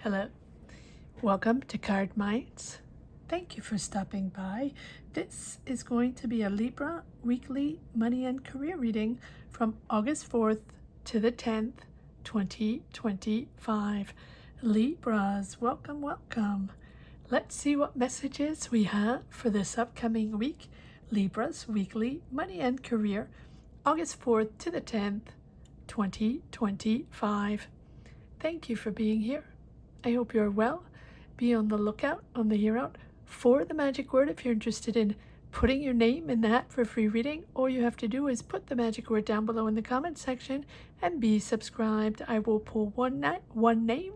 Hello, welcome to Cardminds. Thank you for stopping by. This is going to be a Libra weekly money and career reading from August 4th to the 10th, 2025. Libras, welcome, welcome. Let's see what messages we have for this upcoming week. Libras weekly money and career, August 4th to the 10th, 2025. Thank you for being here. I hope you're well. Be on the lookout, on the ear out for the magic word if you're interested in putting your name in the hat for free reading. All you have to do is put the magic word down below in the comment section and be subscribed. I will pull one name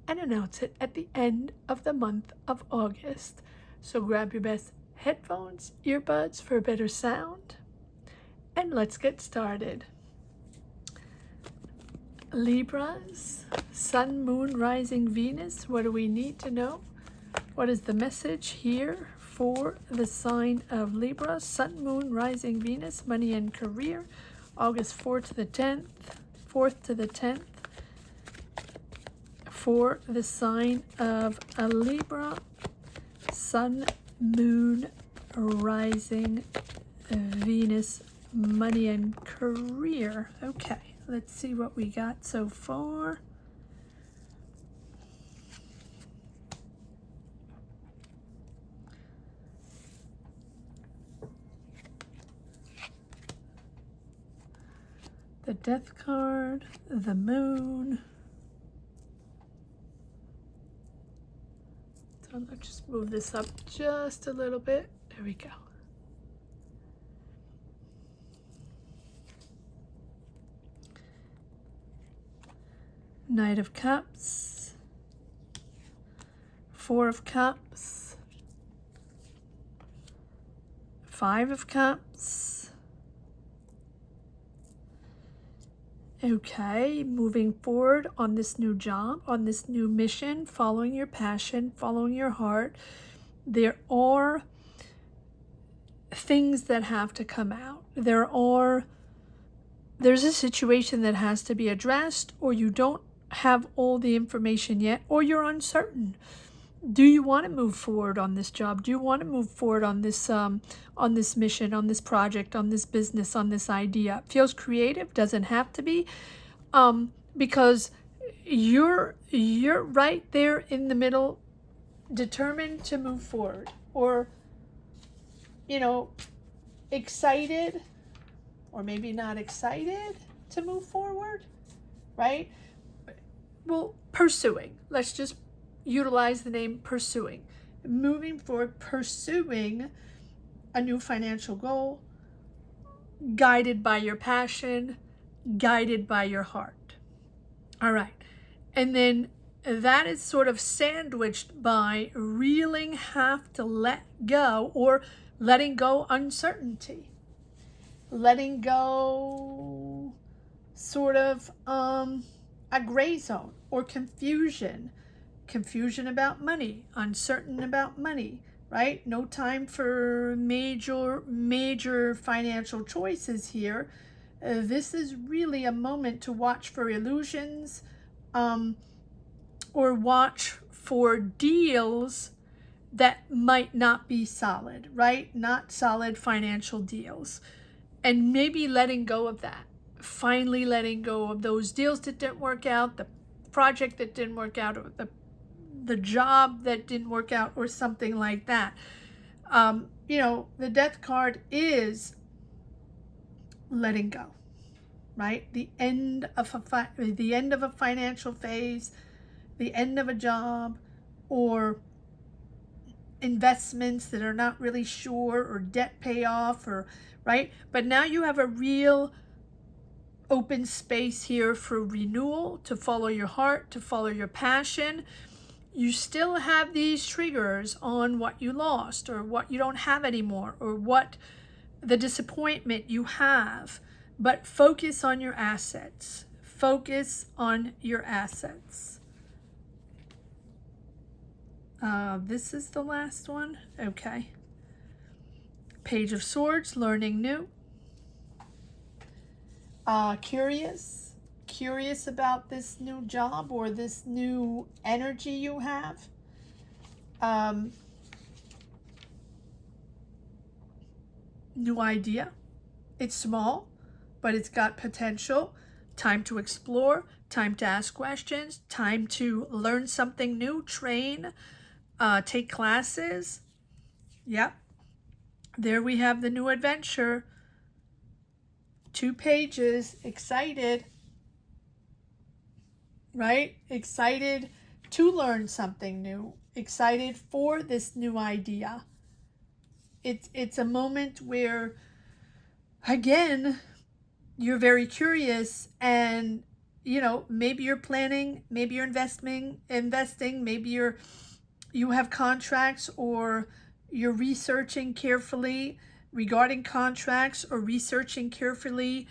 and announce it at the end of the month of August. So grab your best headphones, earbuds for a better sound, and let's get started. Libras, Sun, Moon, Rising, Venus. What do we need to know? What is the message here for the sign of Libra? Sun, Moon, Rising, Venus, money and career, August 4th to the 10th, 4th to the 10th, for the sign of a Libra, Sun, Moon, Rising, Venus, money and career. Okay. Let's see what we got so far. The Death card, the Moon. So let's just move this up just a little bit. There we go. Knight of Cups, Four of Cups, Five of Cups. Okay, moving forward on this new job, on this new mission, following your passion, following your heart. There are things that have to come out. There's a situation that has to be addressed, or you don't have all the information yet, or you're uncertain. Do you want to move forward on this job? Do you want to move forward on this mission, on this project, on this business, on this idea? It feels creative, doesn't have to be, because you're right there in the middle, determined to move forward, or excited, or maybe not excited to move forward, right? Well, pursuing. Let's just utilize the name pursuing. Moving forward, pursuing a new financial goal, guided by your passion, guided by your heart. All right. And then that is sort of sandwiched by really have to let go, or letting go uncertainty. Letting go sort of a gray zone or confusion about money, uncertain about money, right? No time for major financial choices here. This is really a moment to watch for illusions, or watch for deals that might not be solid, right? Not solid financial deals. And maybe letting go of that. Finally letting go of those deals that didn't work out, the project that didn't work out, or the job that didn't work out, or something like that. The Death card is letting go, right? The end of a financial phase, the end of a job, or investments that are not really sure, or debt payoff, or right? But now you have a real open space here for renewal, to follow your heart, to follow your passion. You still have these triggers on what you lost, or what you don't have anymore, or what the disappointment you have, but focus on your assets. Focus on your assets. This is the last one. Okay. Page of Swords, learning new. curious about this new job or this new energy you have. New idea. It's small, but it's got potential. Time to explore, time to ask questions, time to learn something new, train, take classes. Yep. There we have the new adventure. 2 pages, excited, right? Excited to learn something new, excited for this new idea. It's a moment where, again, you're very curious, and maybe you're planning, maybe you're investing, maybe you have contracts, or you're researching carefully regarding contracts, or researching carefully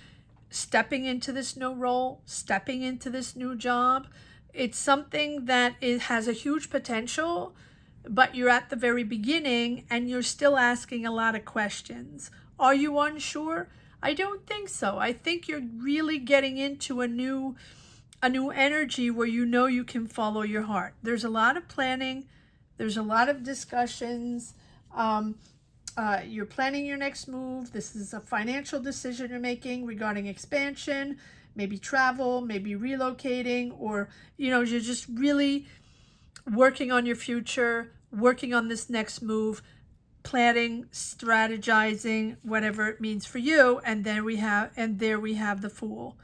stepping into this new role, stepping into this new job. It's something that has a huge potential, but you're at the very beginning and you're still asking a lot of questions. Are you unsure? I don't think so. I think you're really getting into a new energy where you can follow your heart. There's a lot of planning. There's a lot of discussions. You're planning your next move. This is a financial decision you're making regarding expansion, maybe travel, maybe relocating, or, you're just really working on your future, working on this next move, planning, strategizing, whatever it means for you. And there we have the Fool.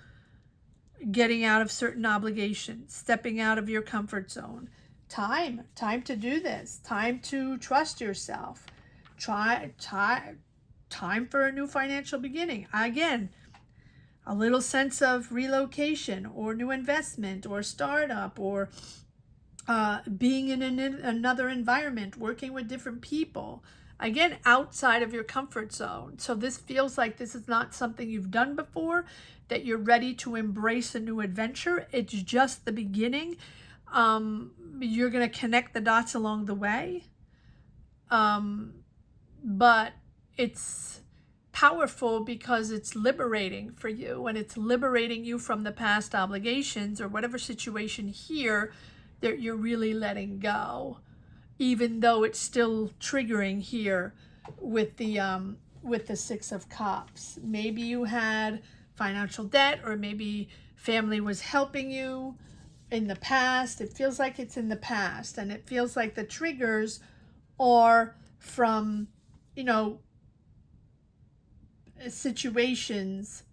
Getting out of certain obligations, stepping out of your comfort zone. Time to do this. Time to trust yourself. Time for a new financial beginning. Again, a little sense of relocation or new investment or startup, or being in another environment, working with different people. Again, outside of your comfort zone. So this feels like this is not something you've done before, that you're ready to embrace a new adventure. It's just the beginning. You're going to connect the dots along the way. But it's powerful because it's liberating for you, and it's liberating you from the past obligations or whatever situation here that you're really letting go, even though it's still triggering here with the 6 of Cups. Maybe you had financial debt, or maybe family was helping you in the past. It feels like it's in the past, and it feels like the triggers are from situations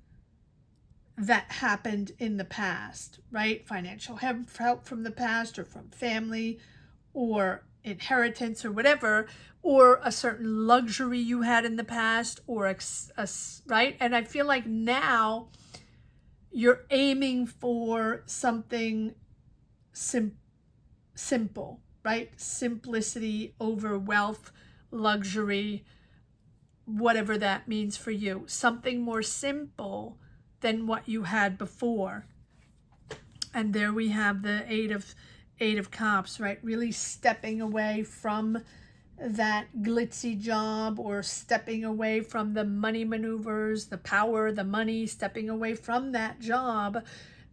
that happened in the past, right? Financial help from the past, or from family, or inheritance, or whatever, or a certain luxury you had in the past, or right? And I feel like now you're aiming for something simple, right? Simplicity over wealth, luxury, whatever that means for you. Something more simple than what you had before. And there we have the Eight of Cups, right? Really stepping away from that glitzy job, or stepping away from the money maneuvers, the power, the money, stepping away from that job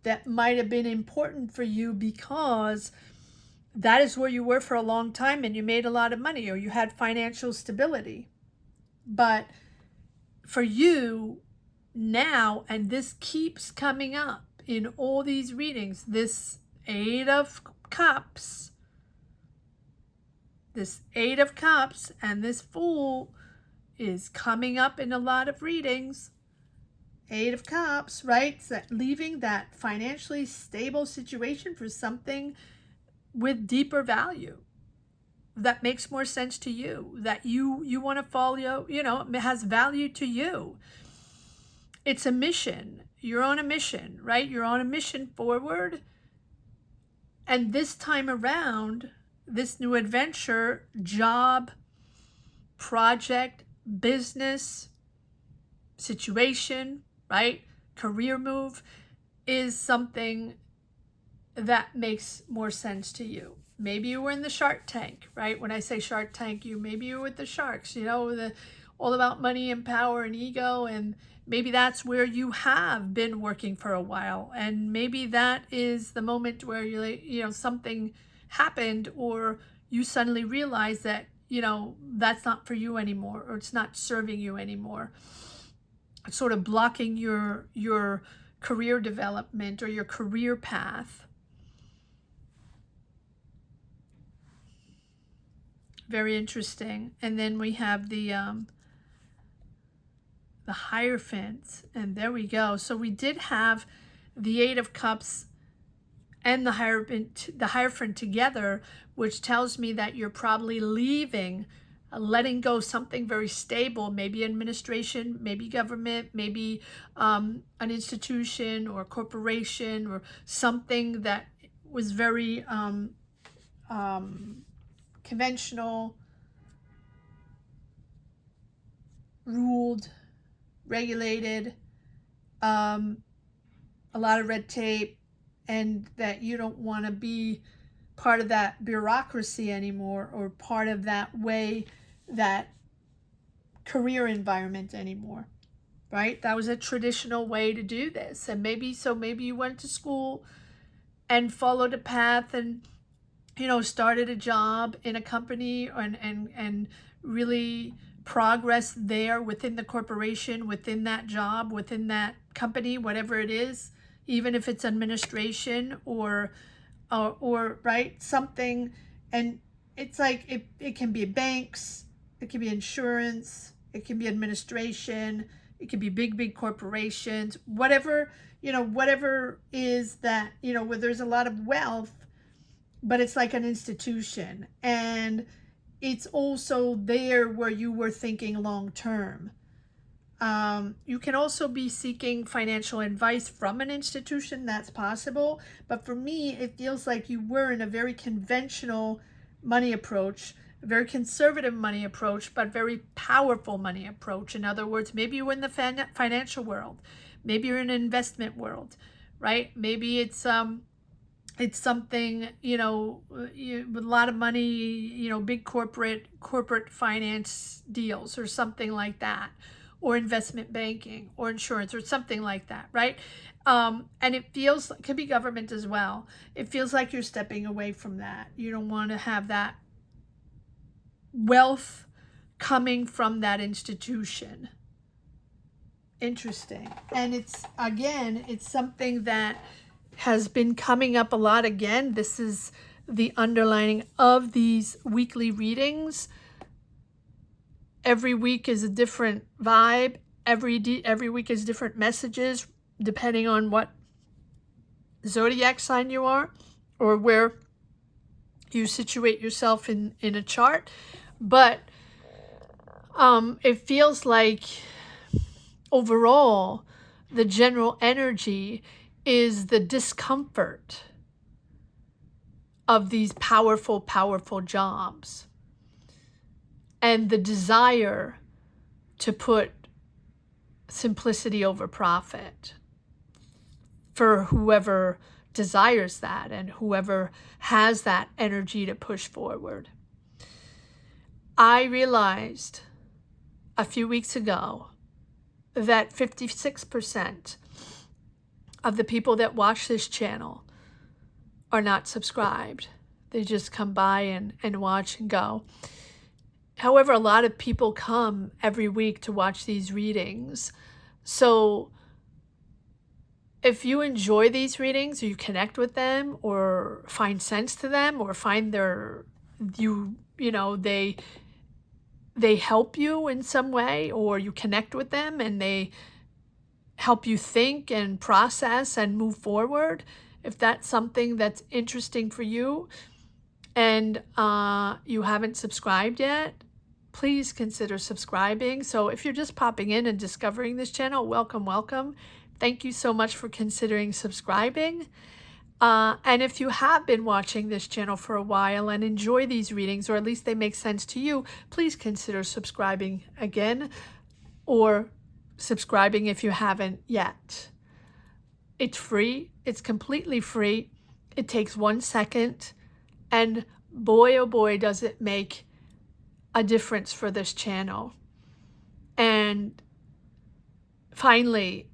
that might have been important for you because that is where you were for a long time and you made a lot of money, or you had financial stability. But for you now, and this keeps coming up in all these readings, this Eight of Cups, and this Fool is coming up in a lot of readings. Eight of Cups, right? It's that leaving that financially stable situation for something with deeper value, that makes more sense to you, that you want to follow, it has value to you. It's a mission. You're on a mission, right? You're on a mission forward. And this time around, this new adventure, job, project, business, situation, right? Career move is something that makes more sense to you. Maybe you were in the Shark Tank, right? When I say Shark Tank, maybe you were with the sharks, all about money and power and ego, and maybe that's where you have been working for a while, and maybe that is the moment where you're like, something happened, or you suddenly realize that that's not for you anymore, or it's not serving you anymore. It's sort of blocking your career development or your career path. Very interesting. And then we have the Hierophant, and there we go. So we did have the Eight of Cups and the Hierophant together, which tells me that you're probably leaving, letting go something very stable, maybe administration, maybe government, maybe an institution or corporation, or something that was very conventional, ruled, regulated, a lot of red tape, and that you don't want to be part of that bureaucracy anymore, or part of that way, that career environment anymore, right? That was a traditional way to do this. And maybe you went to school and followed a path, and started a job in a company, and really progress there within the corporation, within that job, within that company, whatever it is, even if it's administration or right, something. And it's like it can be banks, it can be insurance, it can be administration, it can be big corporations, whatever is that, where there's a lot of wealth, but it's like an institution, and it's also there where you were thinking long term. You can also be seeking financial advice from an institution. That's possible. But for me, it feels like you were in a very conventional money approach, a very conservative money approach, but very powerful money approach. In other words, maybe you're in the financial world. Maybe you're in an investment world, right? Maybe it's something, with a lot of money, big corporate finance deals, or something like that, or investment banking, or insurance, or something like that, right? And it feels, it could be government as well. It feels like you're stepping away from that. You don't want to have that wealth coming from that institution. Interesting. And it's something that has been coming up a lot again. This is the underlining of these weekly readings. Every week is a different vibe. Every week is different messages, depending on what zodiac sign you are, or where you situate yourself in a chart. But it feels like overall the general energy is the discomfort of these powerful jobs, and the desire to put simplicity over profit for whoever desires that, and whoever has that energy to push forward. I realized a few weeks ago that 56% of the people that watch this channel are not subscribed. They just come by and watch and go. However, a lot of people come every week to watch these readings. So if you enjoy these readings, or you connect with them, or find sense to them, or find they help you in some way, or you connect with them and they help you think and process and move forward, if that's something that's interesting for you, and you haven't subscribed yet, please consider subscribing. So if you're just popping in and discovering this channel, welcome. Thank you so much for considering subscribing. And if you have been watching this channel for a while and enjoy these readings, or at least they make sense to you, please consider subscribing again, or subscribing if you haven't yet. It's free. It's completely free. It takes 1 second, and boy, oh boy, does it make a difference for this channel. And finally,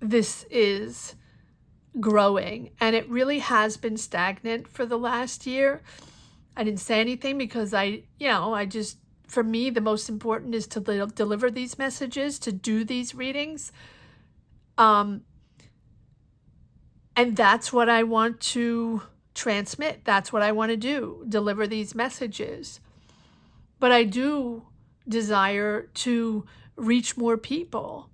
this is growing, and it really has been stagnant for the last year. I didn't say anything because for me, the most important is to deliver these messages, to do these readings. And that's what I want to transmit. That's what I want to do, deliver these messages. But I do desire to reach more people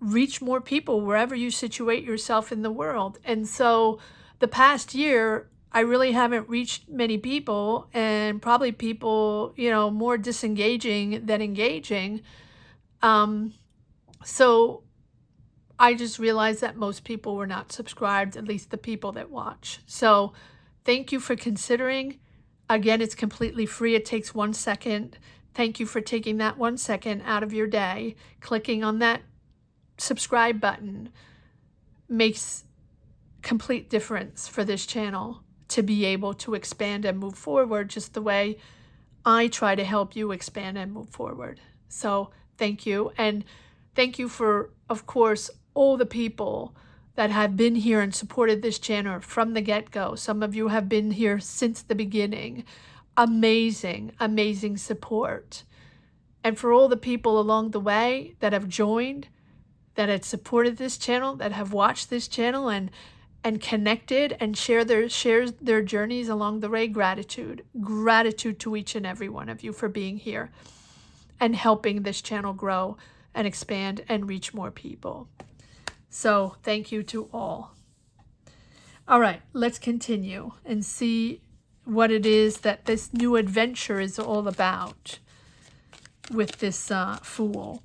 wherever you situate yourself in the world. And so the past year, I really haven't reached many people, and probably people, more disengaging than engaging. So I just realized that most people were not subscribed, at least the people that watch. So thank you for considering. Again, it's completely free. It takes 1 second. Thank you for taking that 1 second out of your day. Clicking on that subscribe button makes complete difference for this channel to be able to expand and move forward just the way I try to help you expand and move forward. So thank you. And thank you for, of course, all the people that have been here and supported this channel from the get-go. Some of you have been here since the beginning. Amazing, amazing support. And for all the people along the way that have joined, that had supported this channel, that have watched this channel and connected and shared their journeys along the way, gratitude to each and every one of you for being here and helping this channel grow and expand and reach more people. So thank you to all. All right, let's continue and see what it is that this new adventure is all about with this Fool.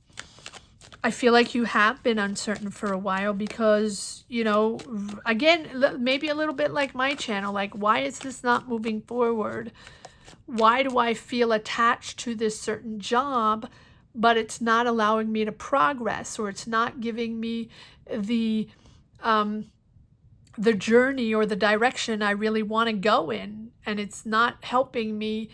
I feel like you have been uncertain for a while because, again, maybe a little bit like my channel, like, why is this not moving forward? Why do I feel attached to this certain job, but it's not allowing me to progress, or it's not giving me the journey or the direction I really want to go in, and it's not helping me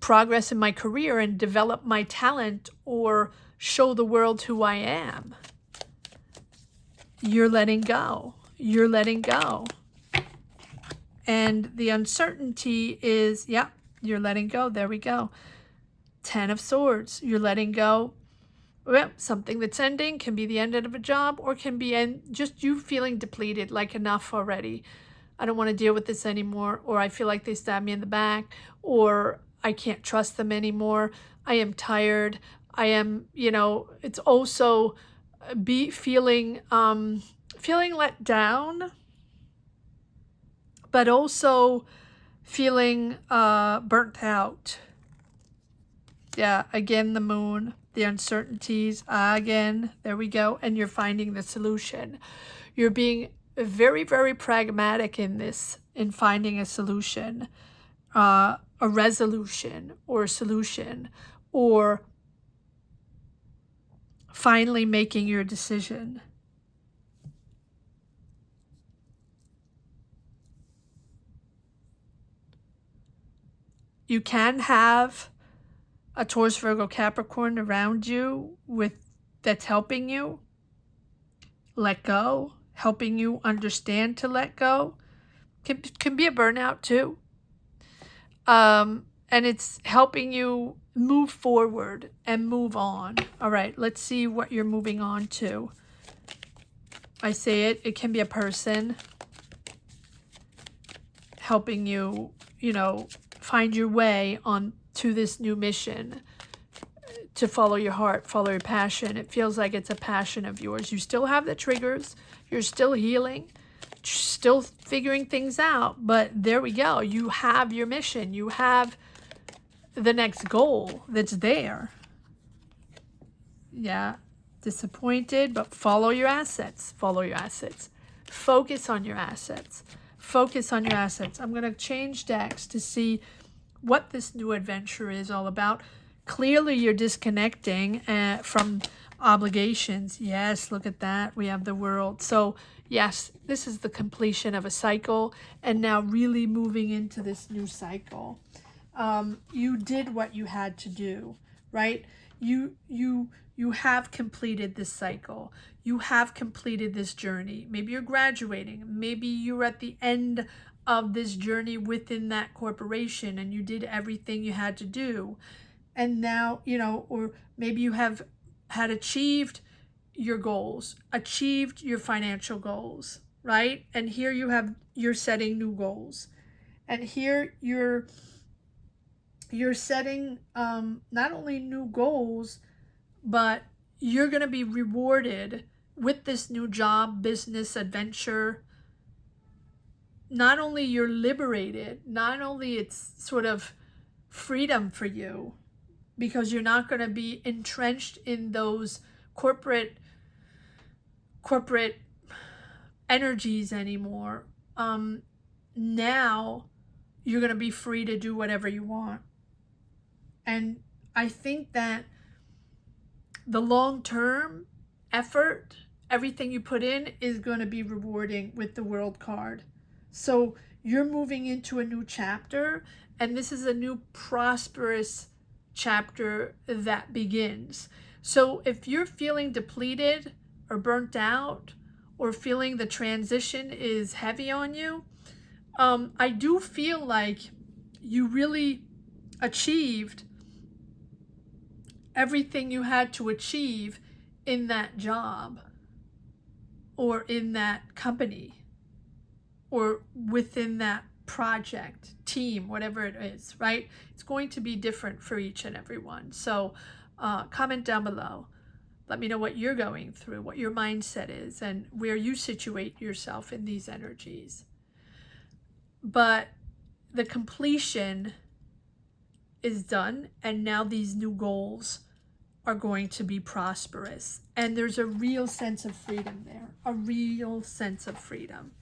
progress in my career and develop my talent or show the world who I am. You're letting go. You're letting go. And the uncertainty is, you're letting go. There we go. 10 of Swords. You're letting go. Well, something that's ending can be the end of a job, or can be just you feeling depleted, like enough already. I don't want to deal with this anymore, or I feel like they stabbed me in the back, or I can't trust them anymore. I am tired. I am, it's also feeling let down, but also feeling burnt out. Yeah, again, the Moon, the uncertainties, again, there we go. And you're finding the solution. You're being very, very pragmatic in this, in finding a solution, a resolution or a solution, or finally making your decision. You can have a Taurus, Virgo, Capricorn around you that's helping you let go, helping you understand to let go. Can be a burnout too. And it's helping you move forward and move on. All right, let's see what you're moving on to. I say it can be a person helping you, find your way on to this new mission, to follow your heart, follow your passion. It feels like it's a passion of yours. You still have the triggers. You're still healing, still figuring things out. But there we go. You have your mission. You have the next goal that's there. Yeah, disappointed, but follow your assets. Follow your assets. Focus on your assets. Focus on your assets. I'm going to change decks to see what this new adventure is all about. Clearly, you're disconnecting from obligations. Yes, look at that. We have the World. So, yes, this is the completion of a cycle, and now really moving into this new cycle. You did what you had to do, right? you have completed this cycle. You have completed this journey. Maybe you're graduating. Maybe you're at the end of this journey within that corporation and you did everything you had to do. And now, or maybe you had achieved your goals, achieved your financial goals, right? And here you're setting new goals. And here you're setting not only new goals, but you're going to be rewarded with this new job, business, adventure. Not only you're liberated, not only it's sort of freedom for you, because you're not going to be entrenched in those corporate energies anymore. Now you're going to be free to do whatever you want. And I think that the long-term effort, everything you put in, is going to be rewarding with the World card. So you're moving into a new chapter, and this is a new prosperous chapter that begins. So if you're feeling depleted or burnt out, or feeling the transition is heavy on you, I do feel like you really achieved everything you had to achieve in that job or in that company or within that project, team, whatever it is, right? It's going to be different for each and every one. So comment down below. Let me know what you're going through, what your mindset is, and where you situate yourself in these energies. But the completion is done, and now these new goals are going to be prosperous. And there's a real sense of freedom there, a real sense of freedom,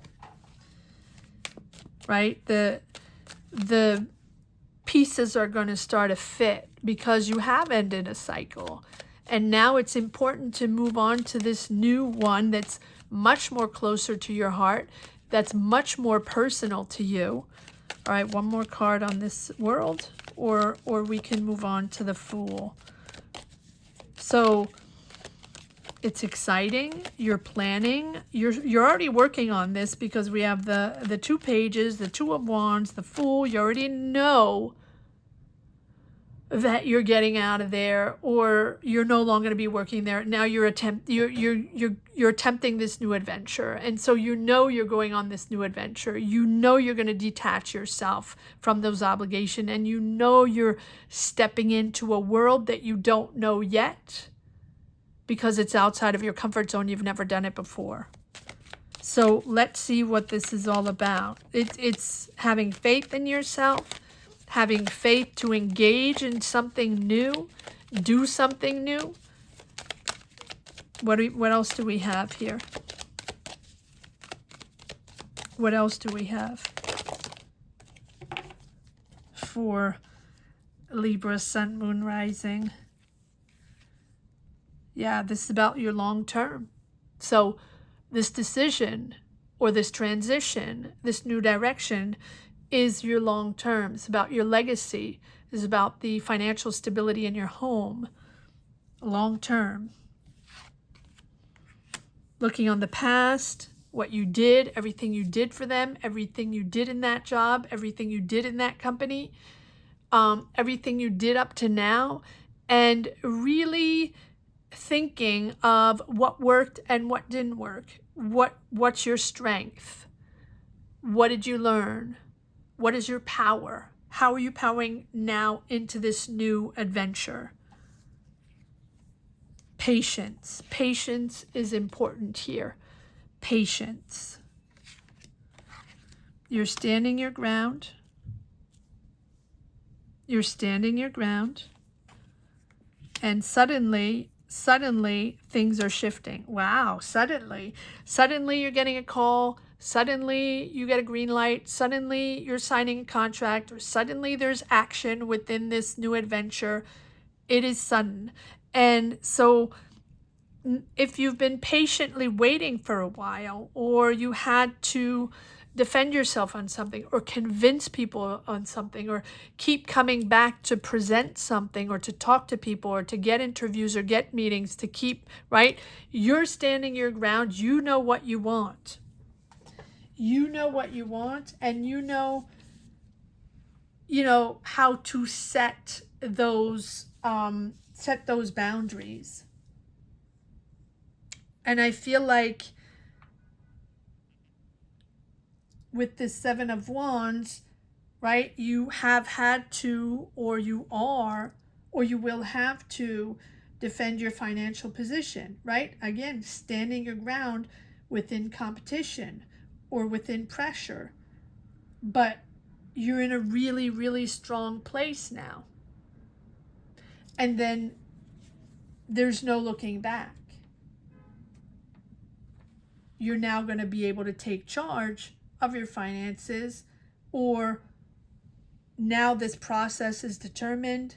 right? The pieces are going to start to fit because you have ended a cycle. And now it's important to move on to this new one that's much more closer to your heart, that's much more personal to you. All right, one more card on this world, or we can move on to the Fool. So it's exciting. You're planning. You're already working on this because we have the 2 pages, the 2 of Wands, the Fool. You already know that you're getting out of there, or you're no longer going to be working there. Now you're attempting this new adventure, and so you're going on this new adventure. You're going to detach yourself from those obligations, and you're stepping into a world that you don't know yet because it's outside of your comfort zone. You've never done it before. So let's see what this is all about. It's having faith in yourself, having faith to engage in something new, do something new. What else do we have here? What else do we have for Libra, Sun, Moon, Rising? Yeah, this is about your long term. So this decision or this transition, this new direction, is your long term. It's about your legacy. It's about the financial stability in your home. Long term. Looking on the past, what you did, everything you did for them, everything you did in that job, everything you did in that company, everything you did up to now, and really thinking of what worked and what didn't work. What's your strength? What did you learn? What is your power? How are you powering now into this new adventure? Patience. Patience is important here. Patience. You're standing your ground. You're standing your ground. And suddenly things are shifting. Wow, suddenly you're getting a call. Suddenly you get a green light. Suddenly you're signing a contract, or suddenly there's action within this new adventure. It is sudden. And so if you've been patiently waiting for a while, or you had to defend yourself on something, or convince people on something, or keep coming back to present something, or to talk to people, or to get interviews or get meetings, to keep, right? You're standing your ground. You know what you want. You know what you want, and you know how to set those boundaries. And I feel like with this Seven of Wands, right, you have had to, or you are, or you will have to defend your financial position, right? Again, standing your ground within competition or within pressure. But you're in a really, really strong place now. And then there's no looking back. You're now going to be able to take charge of your finances, or now this process is determined.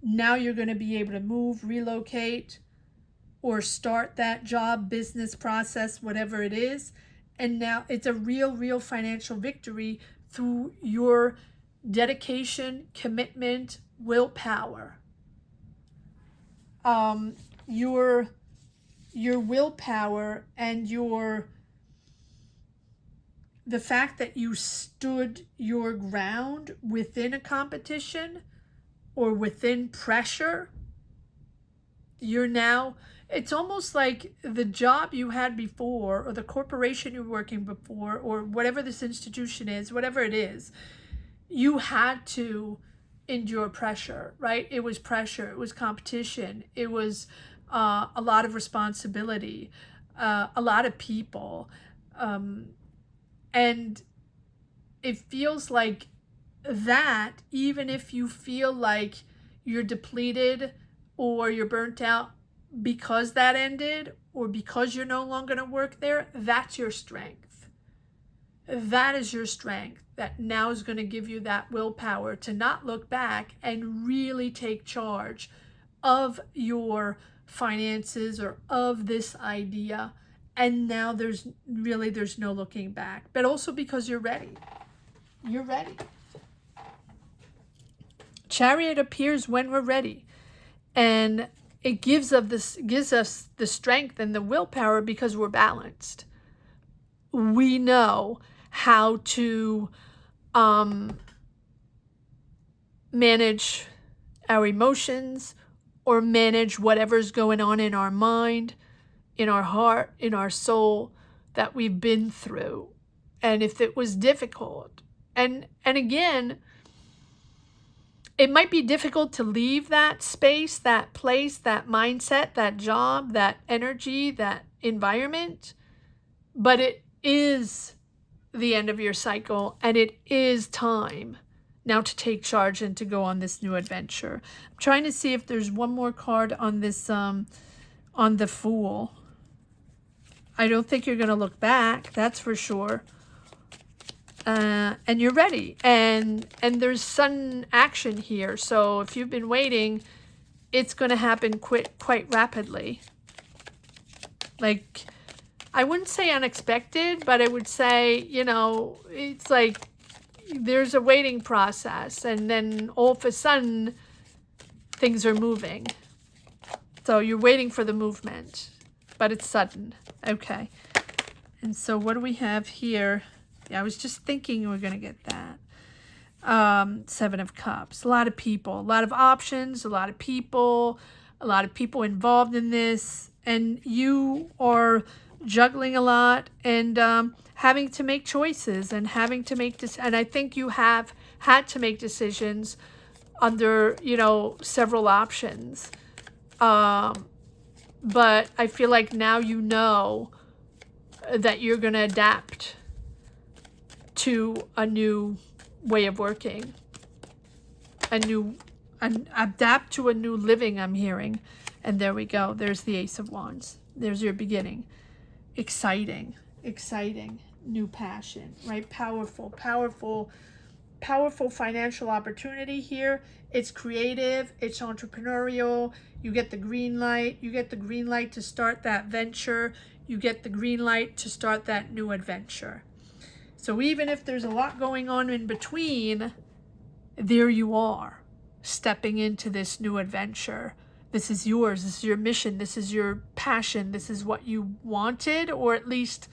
Now you're going to be able to move, relocate, or start that job, business process, whatever it is. And now it's a real financial victory through your dedication, commitment, willpower. Your willpower and the fact that you stood your ground within a competition or within pressure, it's almost like the job you had before, or the corporation you were working before, or whatever this institution is, whatever it is, you had to endure pressure, right? It was pressure, it was competition, it was a lot of responsibility, a lot of people, and it feels like that, even if you feel like you're depleted or you're burnt out because that ended, or because you're no longer going to work there, that's your strength. That is your strength. That now is going to give you that willpower to not look back and really take charge of your finances or of this idea. And now there's no looking back. But also because you're ready. You're ready. Chariot appears when we're ready. And it gives us the strength and the willpower because we're balanced. We know how to manage our emotions, or manage whatever's going on in our mind, in our heart, in our soul that we've been through. And if it was difficult, and again, it might be difficult to leave that space, that place, that mindset, that job, that energy, that environment, but it is the end of your cycle, and it is time now to take charge and to go on this new adventure. I'm trying to see if there's one more card on this, on the Fool. I don't think you're going to look back, that's for sure. And you're ready, and there's sudden action here. So if you've been waiting, it's going to happen quite rapidly. Like, I wouldn't say unexpected, but I would say, it's like there's a waiting process, and then all of a sudden things are moving. So you're waiting for the movement, but it's sudden. Okay. And so what do we have here? Yeah, I was just thinking we're going to get that. Seven of Cups. A lot of people, a lot of options, a lot of people involved in this. And you are juggling a lot and having to make choices and having to make and I think you have had to make decisions under, several options. But I feel like now you know that you're going to adapt to a new way of working, adapt to a new living, I'm hearing. And there we go. There's the Ace of Wands. There's your beginning. Exciting, new passion, right? Powerful financial opportunity here. It's creative, it's entrepreneurial. You get the green light. You get the green light to start that venture. You get the green light to start that new adventure. So even if there's a lot going on in between, there you are, stepping into this new adventure. This is yours. This is your mission. This is your passion. This is what you wanted, or at least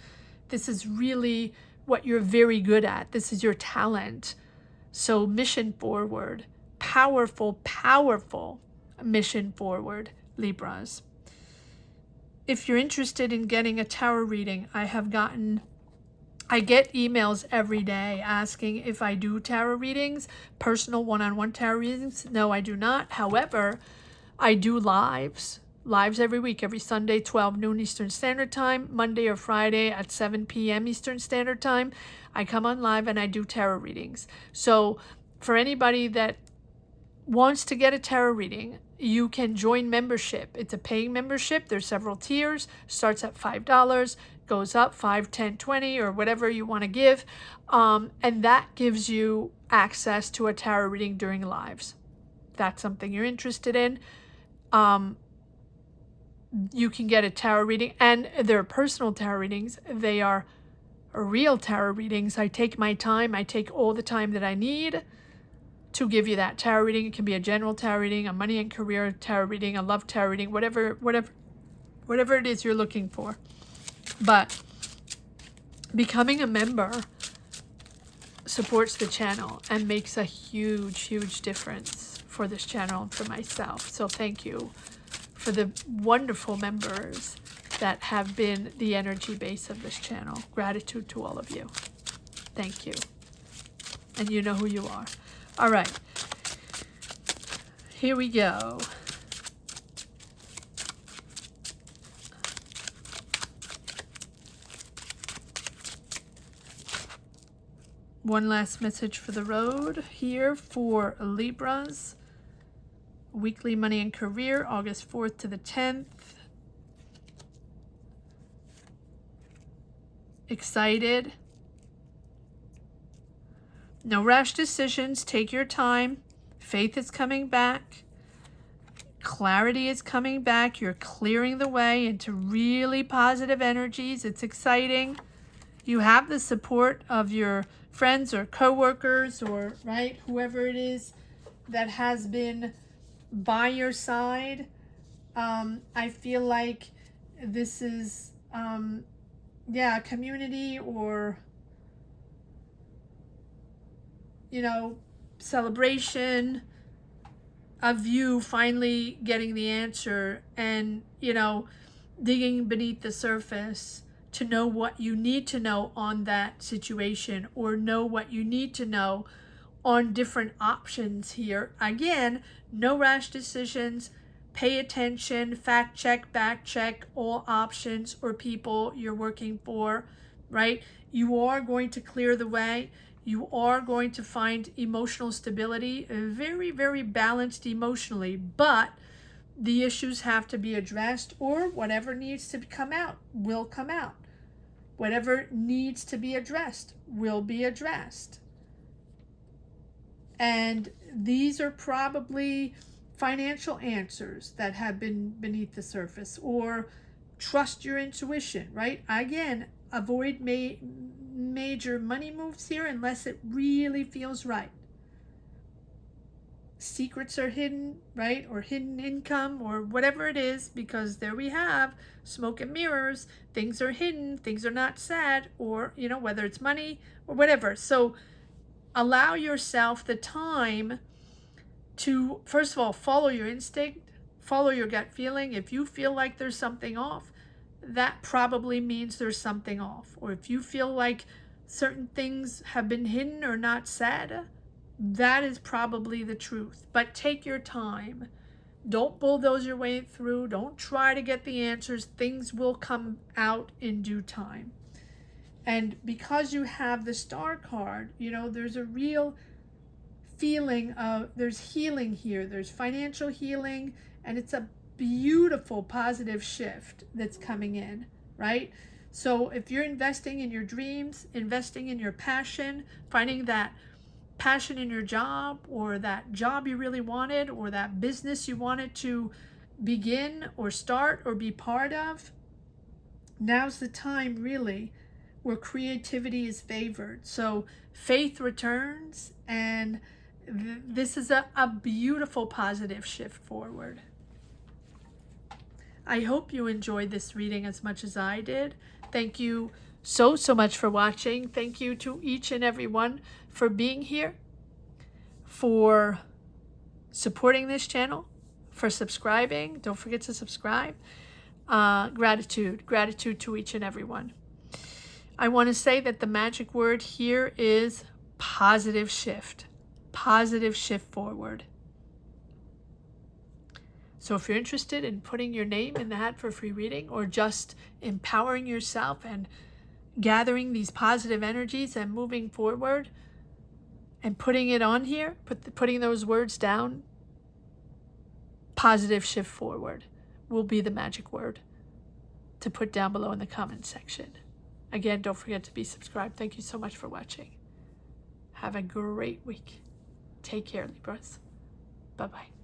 this is really what you're very good at. This is your talent. So mission forward, powerful, powerful mission forward, Libras. If you're interested in getting a tarot reading, I get emails every day asking if I do tarot readings, personal one-on-one tarot readings. No, I do not. However, I do lives every week, every Sunday, 12 noon Eastern Standard Time, Monday or Friday at 7 p.m. Eastern Standard Time. I come on live and I do tarot readings. So for anybody that wants to get a tarot reading, you can join membership. It's a paying membership. There's several tiers. Starts at $5, goes up 5, 10, 20, or whatever you want to give. And that gives you access to a tarot reading during lives. That's something you're interested in. You can get a tarot reading, and they're personal tarot readings. They are real tarot readings. I take my time. I take all the time that I need to give you that tarot reading. It can be a general tarot reading, a money and career tarot reading, a love tarot reading, whatever it is you're looking for. But becoming a member supports the channel and makes a huge, huge difference for this channel and for myself. So thank you for the wonderful members that have been the energy base of this channel. Gratitude to all of you. Thank you. And you know who you are. All right. Here we go. One last message for the road here for Libras. Weekly money and career, August 4th to the 10th. Excited. No rash decisions. Take your time. Faith is coming back. Clarity is coming back. You're clearing the way into really positive energies. It's exciting. You have the support of your friends or coworkers or, right, whoever it is that has been by your side. I feel like this is, a community or, celebration of you finally getting the answer and, digging beneath the surface to know what you need to know on that situation, or know what you need to know on different options here. Again, no rash decisions. Pay attention, fact check, back check all options or people you're working for, right? You are going to clear the way. You are going to find emotional stability, very, very balanced emotionally, but the issues have to be addressed, or whatever needs to come out will come out. Whatever needs to be addressed will be addressed. And these are probably financial answers that have been beneath the surface, or trust your intuition, right? Again, avoid major money moves here unless it really feels right. Secrets are hidden, right? Or hidden income, or whatever it is, because there we have smoke and mirrors. Things are hidden, things are not said, or, whether it's money or whatever. So allow yourself the time to, first of all, follow your instinct, follow your gut feeling. If you feel like there's something off, that probably means there's something off. Or if you feel like certain things have been hidden or not said, that is probably the truth. But take your time. Don't bulldoze your way through. Don't try to get the answers. Things will come out in due time. And because you have the Star card, there's a real feeling of, there's healing here. There's financial healing, and it's a beautiful positive shift that's coming in, right? So if you're investing in your dreams, investing in your passion, finding that passion in your job, or that job you really wanted, or that business you wanted to begin or start or be part of, now's the time really where creativity is favored. So faith returns, and this is a beautiful positive shift forward. I hope you enjoyed this reading as much as I did. Thank you so much for watching. Thank you to each and every one for being here, for supporting this channel, for subscribing. Don't forget to subscribe. Gratitude to each and every one. I want to say that the magic word here is positive shift forward. So if you're interested in putting your name in the hat for a free reading, or just empowering yourself and gathering these positive energies and moving forward and putting it on here, putting those words down, positive shift forward will be the magic word to put down below in the comment section. Again, don't forget to be subscribed. Thank you so much for watching. Have a great week. Take care, Libras. Bye-bye.